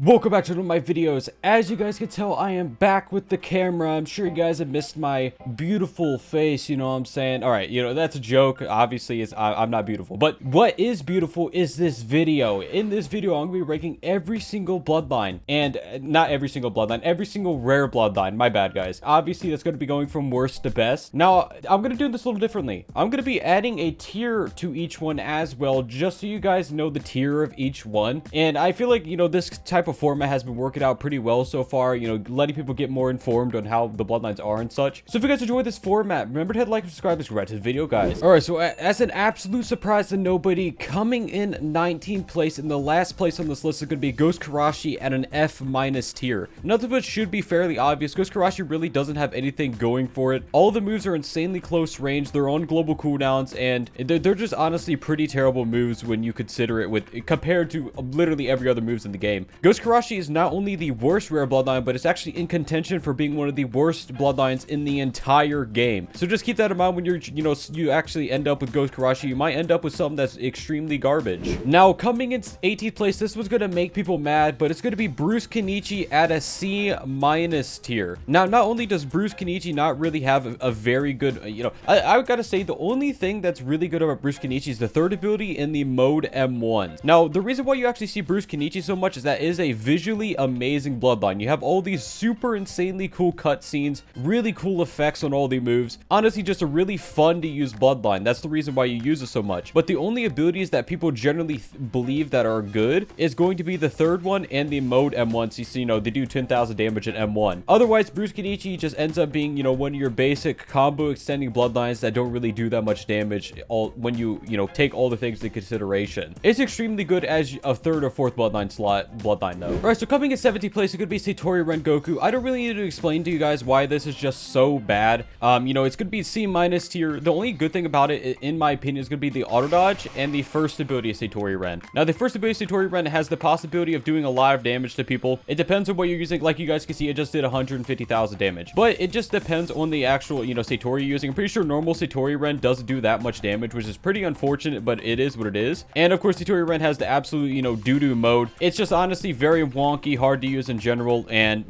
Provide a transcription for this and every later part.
Welcome back to one of my videos. As you guys can tell, I am back with the camera. I'm sure you guys have missed my beautiful face, you know what I'm saying? All right, that's a joke. Obviously, I'm not beautiful. But what is beautiful is this video. In this video, I'm going to be ranking every single bloodline. And not every single bloodline, every single rare bloodline. My bad, guys. Obviously, that's going to be going from worst to best. Now, I'm going to do this a little differently. I'm going to be adding a tier to each one as well, just so you guys know the tier of each one. And I feel like, this type of format has been working out pretty well so far, letting people get more informed on how the bloodlines are and such. So if you guys enjoy this format, remember to hit like and subscribe and subscribe to the video, guys. All right, so as an absolute surprise to nobody, coming in 19th place, and the last place on this list is going to be Ghost Karashi at an F- tier. Nothing but should be fairly obvious. Ghost Karashi really doesn't have anything going for it. All the moves are insanely close range. They're on global cooldowns, and they're just honestly pretty terrible moves when you consider it compared to literally every other moves in the game. Ghost Karashi is not only the worst rare bloodline, but it's actually in contention for being one of the worst bloodlines in the entire game. So just keep that in mind when you actually end up with Ghost Karashi. You might end up with something that's extremely garbage. Now, coming in 18th place, this was going to make people mad, but it's going to be Bruce Kenichi at a C- tier. Now, not only does Bruce Kenichi not really have a very good, I gotta say the only thing that's really good about Bruce Kenichi is the third ability in the mode M1. Now, the reason why you actually see Bruce Kenichi so much is that it is a visually amazing bloodline. You have all these super insanely cool cutscenes, really cool effects on all the moves. Honestly, just a really fun to use bloodline. That's the reason why you use it so much. But the only abilities that people generally believe that are good is going to be the third one and the mode M1. So, they do 10,000 damage at M1. Otherwise, Bruce Kenichi just ends up being, one of your basic combo extending bloodlines that don't really do that much damage when you take all the things into consideration. It's extremely good as a third or fourth bloodline though. All right, so coming in 17th place, it could be Satori Rengoku. I don't really need to explain to you guys why this is just so bad. It's gonna be C- tier. The only good thing about it, in my opinion, is gonna be the auto dodge and the first ability of Satori Ren. Now, the first ability of Satori Ren has the possibility of doing a lot of damage to people. It depends on what you're using. Like you guys can see, it just did 150,000 damage. But it just depends on the actual, Satori you're using. I'm pretty sure normal Satori Ren doesn't do that much damage, which is pretty unfortunate, but it is what it is. And of course, Satori Ren has the absolute, doo-doo mode. It's just honestly very wonky, hard to use in general, and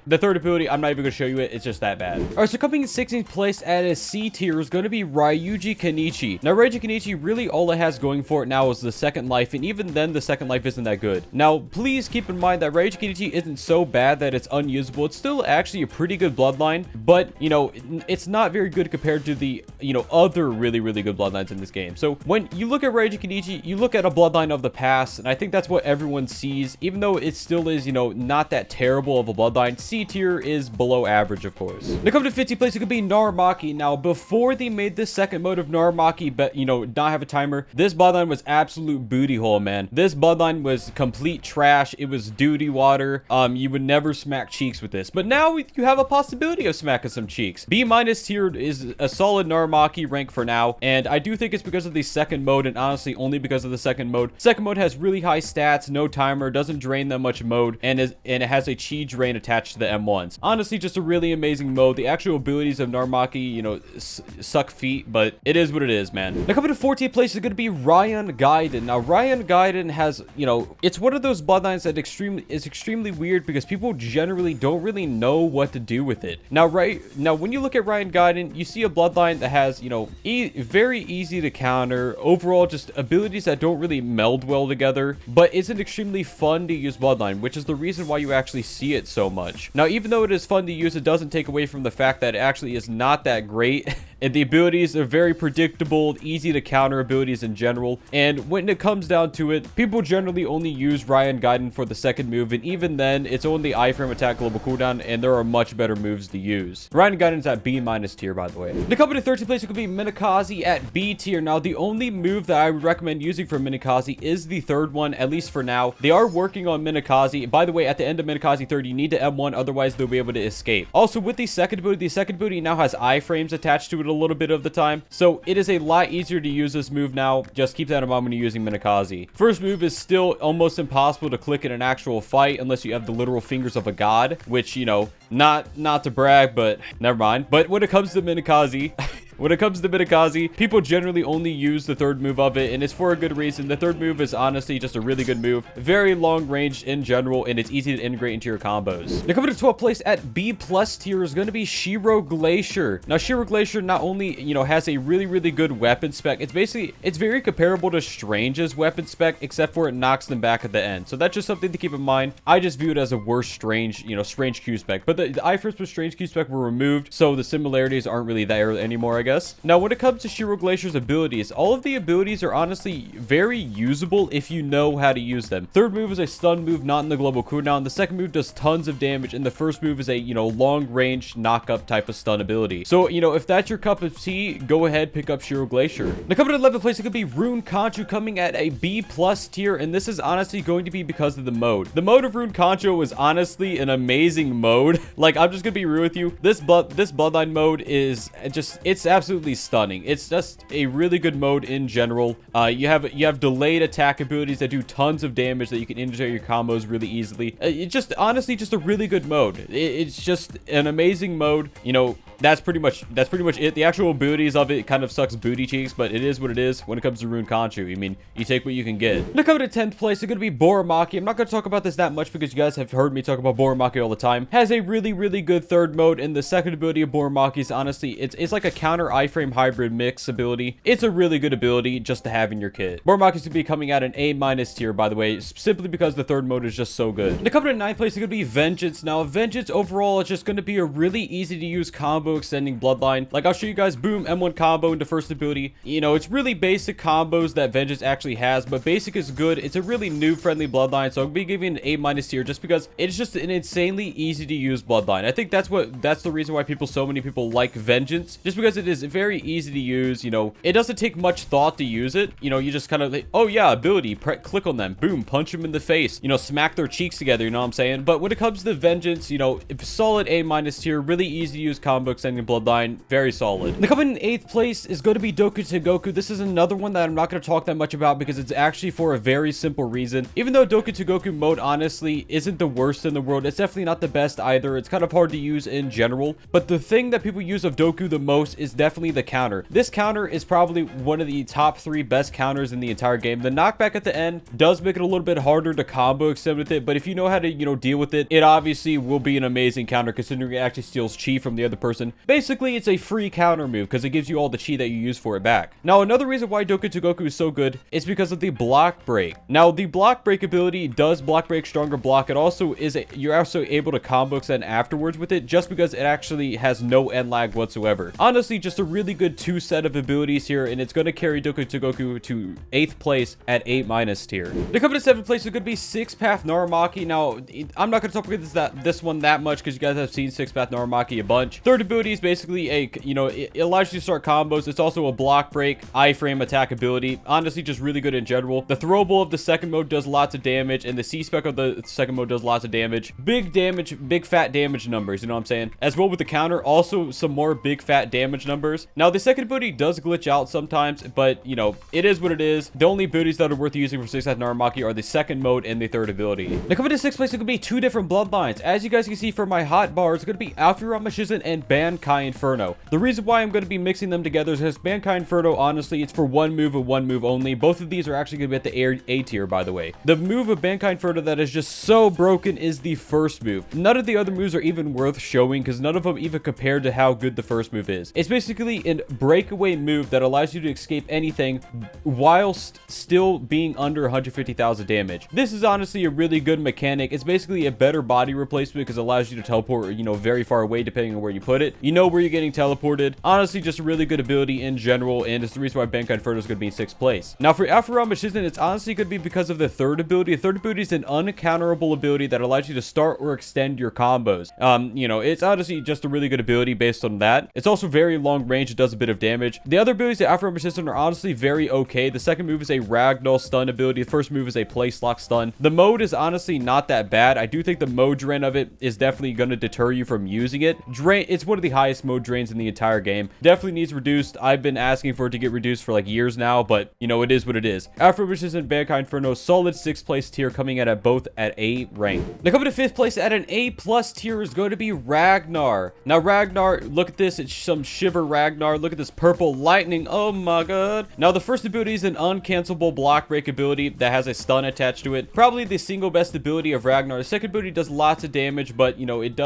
the third ability, I'm not even gonna show you it. It's just that bad. All right, so coming in 16th place at a C tier is going to be Ryuji Kenichi. Now, Ryuji Kenichi, really all it has going for it now is the second life, and even then the second life isn't that good. Now, please keep in mind that Ryuji Kenichi isn't so bad that it's unusable. It's still actually a pretty good bloodline, but it's not very good compared to the other really good bloodlines in this game. So when you look at Ryuji Kenichi, you look at a bloodline of the past, and I think that's what everyone sees. Even though it still is not that terrible of a bloodline, C tier is below average, of course. Now, come to 50th place, it could be Naramaki. Now, before they made this second mode of Naramaki, but not have a timer, this bloodline was absolute booty hole, man. This bloodline was complete trash. It was duty water. You would never smack cheeks with this, but now you have a possibility of smacking some cheeks. B- tier is a solid Naramaki rank for now, and I do think it's because of the second mode, and honestly only because of the second mode. Second mode has really high stats, no timer, doesn't drain that much mode, and it has a chi drain attached to the M1s. Honestly, just a really amazing mode. The actual abilities of Naramaki, suck feet, but it is what it is, man. Now, coming to 14th place is going to be Ryan Gaiden. Now, Ryan Gaiden has, it's one of those bloodlines that is extremely weird because people generally don't really know what to do with it. Now, when you look at Ryan Gaiden, you see a bloodline that has, very easy to counter. Overall, just abilities that don't really meld well together, but it's an extremely fun to use bloodline, which is the reason why you actually see it so much. Now, even though it is fun to use, it doesn't take away from the fact that it actually is not that great. And the abilities are very predictable, easy to counter abilities in general. And when it comes down to it, people generally only use Ryan Gaiden for the second move, and even then, it's only iframe attack global cooldown, and there are much better moves to use. Ryan Gaiden's at B- tier, by the way. The coming to 13th place, it could be Minakaze at B tier. Now, the only move that I would recommend using for Minakaze is the third one, at least for now. They are working on Minakaze. By the way, at the end of Minakaze 3, you need to M1, otherwise they'll be able to escape. Also, with the second ability now has iframes attached to it a little bit of the time, so it is a lot easier to use this move now. Just keep that in mind when you're using Minakaze. First move is still almost impossible to click in an actual fight unless you have the literal fingers of a god, which, not to brag, but never mind. But when it comes to Minakaze, When it comes to Minakaze, people generally only use the third move of it, and it's for a good reason. The third move is honestly just a really good move. Very long range in general, and it's easy to integrate into your combos. Now, coming to 12th place at B+ tier is going to be Shiro Glacier. Now, Shiro Glacier not only, you know, has a really good weapon spec, it's very comparable to Strange's weapon spec, except for it knocks them back at the end. So that's just something to keep in mind. I just view it as a worse Strange, you know, Strange Q spec. But the iframes with Strange Q spec were removed, so the similarities aren't really there anymore, I guess. Now, when it comes to Shiro Glacier's abilities, all of the abilities are honestly very usable if you know how to use them. Third move is a stun move, not in the global cooldown. The second move does tons of damage, and the first move is a, you know, long range knock-up type of stun ability. So, you know, if that's your cup of tea, go ahead, pick up Shiro Glacier. Now, coming to 11th place, it could be Rune Conchu, coming at a B+ tier, and this is honestly going to be because of the mode. The mode of Rune Conchu is honestly an amazing mode. Like, I'm just gonna be real with you. This Bloodline mode is just, it's absolutely stunning. It's just a really good mode in general. You have delayed attack abilities that do tons of damage that you can integrate your combos really easily. It's just honestly just a really good mode. It's just an amazing mode. You know, that's pretty much it. The actual abilities of it kind of sucks booty cheeks, but it is what it is when it comes to Rune Conchu. I mean, you take what you can get. Now, coming to 10th place, it's going to be Boramaki. I'm not going to talk about this that much because you guys have heard me talk about Boramaki all the time. Has a really good third mode, and the second ability of Boramaki is honestly, it's like a counter iframe hybrid mix ability. It's a really good ability just to have in your kit. Boramaki is going to be coming at an A- tier, by the way, simply because the third mode is just so good. Now, coming to 9th place, it's going to be Vengeance. Now, Vengeance overall is just going to be a really easy to use combo extending bloodline. Like, I'll show you guys, boom, M1 combo into first ability. You know, it's really basic combos that Vengeance actually has, but basic is good. It's a really noob friendly bloodline, so I'll be giving an A- tier just because it's just an insanely easy to use bloodline. I think that's the reason why so many people like Vengeance, just because it is very easy to use. You know, it doesn't take much thought to use it. You know, you just kind of like, oh yeah, ability, click on them, boom, punch them in the face, you know, smack their cheeks together, you know what I'm saying? But when it comes to Vengeance, you know, solid A- tier, really easy to use combo extending bloodline, very solid. The coming in 8th place is going to be Doku Tengoku. This is another one that I'm not going to talk that much about because it's actually for a very simple reason. Even though Doku Tengoku mode honestly isn't the worst in the world, it's definitely not the best either. It's kind of hard to use in general, but the thing that people use of Doku the most is definitely the counter. This counter is probably one of the top 3 best counters in the entire game. The knockback at the end does make it a little bit harder to combo extend with it, but if you know how to, you know, deal with it, it obviously will be an amazing counter considering it actually steals chi from the other person. Basically, it's a free counter move because it gives you all the chi that you use for it back. Now, another reason why Doku Tengoku is so good is because of the block break. Now, the block break ability does block break stronger block. It also is you're also able to combo extend afterwards with it just because it actually has no end lag whatsoever. Honestly, just a really good 2 set of abilities here, and it's going to carry Doku Tengoku to 8th place at A- tier. To come to 7th place, it's going to be 6-Path Naramaki. Now, I'm not going to talk about this one that much because you guys have seen 6-Path Naramaki a bunch. Third ability is basically a, you know, it allows you to start combos. It's also a block break, iframe attack ability. Honestly, just really good in general. The throwable of the second mode does lots of damage, and the C-spec of the second mode does lots of damage. Big damage, big fat damage numbers, you know what I'm saying? As well with the counter, also some more big fat damage numbers. Now, the second ability does glitch out sometimes, but, you know, it is what it is. The only abilities that are worth using for 6-Path Naramaki are the second mode and the third ability. Now, coming to 6th place, it could be 2 different bloodlines. As you guys can see from my hot bar, it's going to be Alfurama Shizen and Bankai Inferno. The reason why I'm going to be mixing them together is because Bankai Inferno, honestly, it's for one move and one move only. Both of these are actually going to be at the A tier, by the way. The move of Bankai Inferno that is just so broken is the first move. None of the other moves are even worth showing because none of them even compare to how good the first move is. It's basically a breakaway move that allows you to escape anything whilst still being under 150,000 damage. This is honestly a really good mechanic. It's basically a better body replacement because it allows you to teleport, you know, very far away depending on where you put it. You know where you're getting teleported. Honestly, just a really good ability in general, and it's the reason why Bankai Inferno is going to be in 6th place. Now, for Alfurama Shizen, it's honestly going to be because of the third ability. The third ability is an uncounterable ability that allows you to start or extend your combos. You know, it's honestly just a really good ability based on that. It's also very long range. It does a bit of damage. The other abilities that Alfurama Shizen are honestly very okay. The second move is a Ragdoll stun ability. The first move is a place lock stun. The mode is honestly not that bad. I do think the mode drain of it is definitely going to deter you from using it. It's one of the highest mode drains in the entire game. Definitely needs reduced. I've been asking for it to get reduced for like years now, but you know, it is what it is. Alfurama Shizen and Bankai Inferno, solid 6th place tier, coming at both at A rank. Now, coming to 5th place at an A+ tier is going to be Ragnar. Now, Ragnar, look at this. It's some Shiver Ragnar. Look at this purple lightning. Oh my god. Now, the first ability is an uncancelable block break ability that has a stun attached to it. Probably the single best ability of Ragnar. The second ability does lots of damage, but, you know, it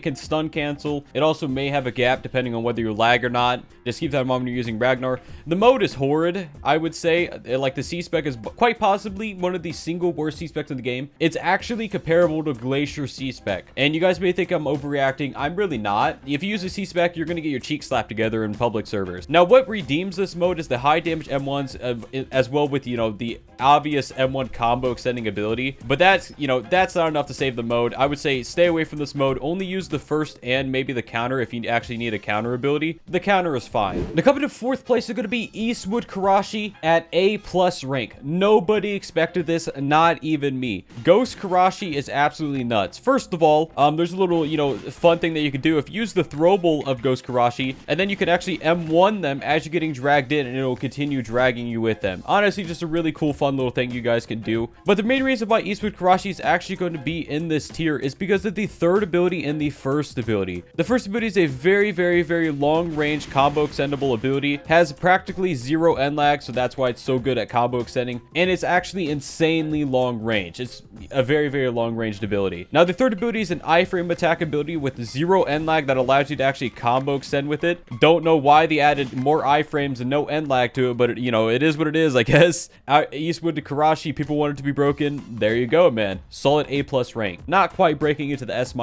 can stun cancel. It also may have a gap depending on whether you lag or not. Just keep that in mind when you're using Ragnar. The mode is horrid, I would say. Like, the C-Spec is quite possibly one of the single worst C-Specs in the game. It's actually comparable to Glacier C-Spec. And you guys may think I'm overreacting. I'm really not. If you use a C-Spec, you're going to get your cheeks slapped together in public servers. Now, what redeems this mode is the high damage M1s as well with, you know, the obvious M1 combo extending ability. But that's, you know, that's not enough to save the mode. I would say stay away from this mode. Only use the first and maybe the counter if you actually need a counter ability. The counter is fine. Now, coming to fourth place is going to be Eastwood Karashi at A+ rank. Nobody expected this, not even me. Ghost Karashi is absolutely nuts. First of all, there's a little, you know, fun thing that you can do. If you use the throwable of Ghost Karashi, and then you can actually M1 them as you're getting dragged in, and it'll continue dragging you with them. Honestly, just a really cool, fun little thing you guys can do. But the main reason why Eastwood Karashi is actually going to be in this tier is because of the third ability and the first ability. The first ability is a very, very, very long-range combo extendable ability. Has practically zero end lag, so that's why it's so good at combo extending. And it's actually insanely long range. It's a very, very long-ranged ability. Now, the third ability is an iframe attack ability with zero end lag that allows you to actually combo extend with it. Don't know why they added more iframes and no end lag to it, but you know, it is what it is, I guess. Eastwood to Karashi, people want it to be broken. There you go, man. Solid A+ rank. Not quite breaking into the S-,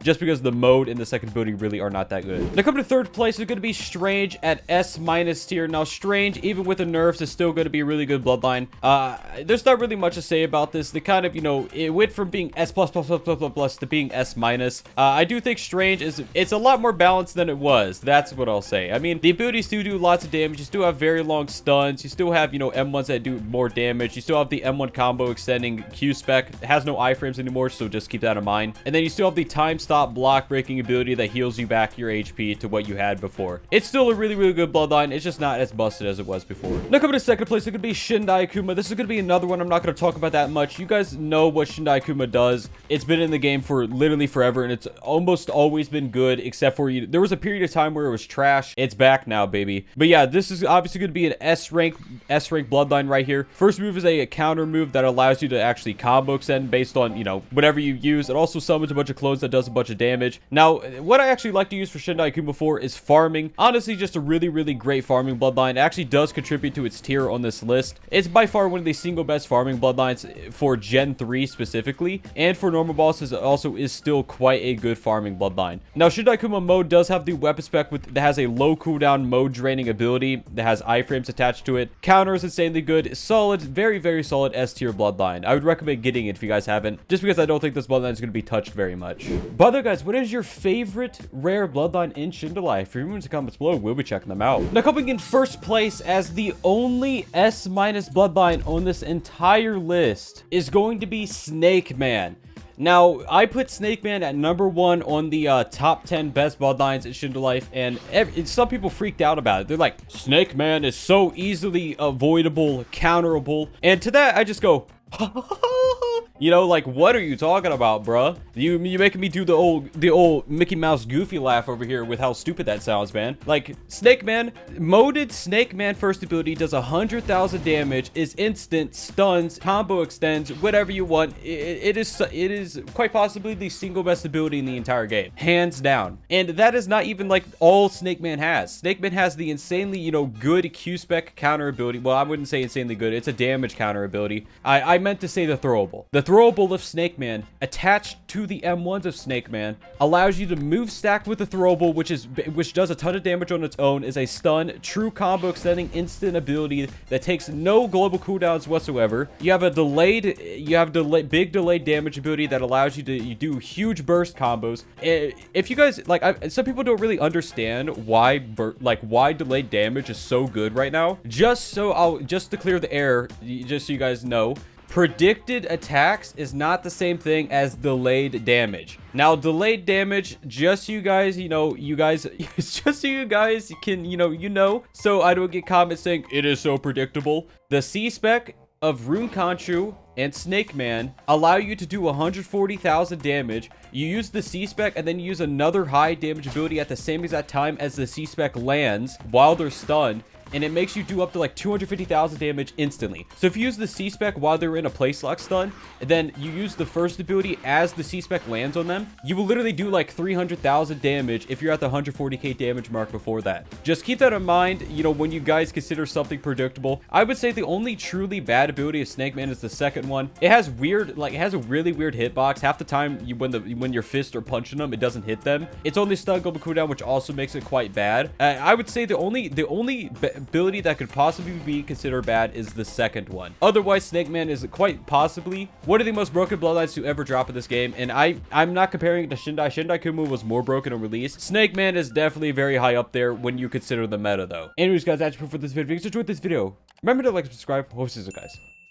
just because the mode and the second ability really are not that good. Now, coming to third place is going to be Strange at S- tier. Now, Strange, even with the nerfs, is still going to be a really good bloodline. There's not really much to say about this. The kind of, you know, it went from being S++ to being S-. I do think Strange it's a lot more balanced than it was. That's what I'll say. I mean, the abilities do lots of damage. You still have very long stuns. You still have, you know, M1s that do more damage. You still have the M1 combo extending Q-Spec. It has no iframes anymore, so just keep that in mind. And then you still have the time stop block breaking ability that heals you back your HP to what you had before. It's still a really, really good bloodline. It's just not as busted as it was before. Now, coming to second place, it could be Shindai Akuma. This is going to be another one I'm not going to talk about that much. You guys know what Shindai Akuma does. It's been in the game for literally forever, and it's almost always been good, except for there was a period of time where it was trash. It's back now, baby. But yeah, this is obviously going to be an S-rank bloodline right here. First move is a counter move that allows you to actually combo extend based on, you know, whatever you use. It also summons a bunch of clones that does a bunch of damage. Now, what I actually like to use for Shindai Akuma for is farming. Honestly, just a really, really great farming bloodline. It actually does contribute to its tier on this list. It's by far one of the single best farming bloodlines for Gen 3 specifically, and for normal bosses, it also is still quite a good farming bloodline. Now, Shindai Akuma mode does have the weapon spec that has a low cooldown mode draining ability that has iframes attached to it. Counter is insanely good. Solid, very, very solid S-tier bloodline. I would recommend getting it if you guys haven't, just because I don't think this bloodline is going to be touched very much. By the way, guys, what is your favorite rare bloodline in Shindo Life? Remember in the comments below, we'll be checking them out. Now, coming in first place as the only S- bloodline on this entire list is going to be Snake Man. Now, I put Snake Man at #1 on the top 10 best bloodlines in Shindo Life, and some people freaked out about it. They're like, Snake Man is so easily avoidable, counterable. And to that, I just go, you know, like, what are you talking about, bruh? You making me do the old Mickey Mouse Goofy laugh over here with how stupid that sounds, man. Like, Snake Man, moded Snake Man first ability does 100,000 damage, is instant, stuns, combo extends, whatever you want. It is quite possibly the single best ability in the entire game, hands down. And that is not even like all Snake Man has. Snake Man has the insanely, you know, good Q-Spec counter ability. Well, I wouldn't say insanely good. It's a damage counter ability. I meant to say the throwable. The throwable of Snake Man attached to the M1s of Snake Man allows you to move stack with the throwable, which does a ton of damage on its own, is a stun, true combo extending instant ability that takes no global cooldowns whatsoever. You have big delayed damage ability that allows you to do huge burst combos. If you guys like, some people don't really understand why delayed damage is so good right now. Just to clear the air, just so you guys know, predicted attacks is not the same thing as delayed damage. Now, delayed damage, just so you guys, just so you guys can, so I don't get comments saying it is so predictable. The C-Spec of Rune Kanchu and Snake Man allow you to do 140,000 damage. You use the C-Spec and then you use another high damage ability at the same exact time as the C-Spec lands while they're stunned, and it makes you do up to like 250,000 damage instantly. So if you use the C-Spec while they're in a place lock stun, and then you use the first ability as the C-Spec lands on them, you will literally do like 300,000 damage if you're at the 140k damage mark before that. Just keep that in mind, you know, when you guys consider something predictable. I would say the only truly bad ability of Snake Man is the second one. It has weird, like, it has a really weird hitbox. Half the time, when your fists are punching them, it doesn't hit them. It's only stun goblin cooldown, which also makes it quite bad. I would say the only ability that could possibly be considered bad is the second one. Otherwise, Snake Man is quite possibly one of the most broken bloodlines to ever drop in this game, and I'm not comparing it to Shindai. Shindai Kumu was more broken on release. Snake Man is definitely very high up there when you consider the meta, though. Anyways, guys, that's it for this video. If you enjoyed this video, remember to like and subscribe. Hope to see you guys.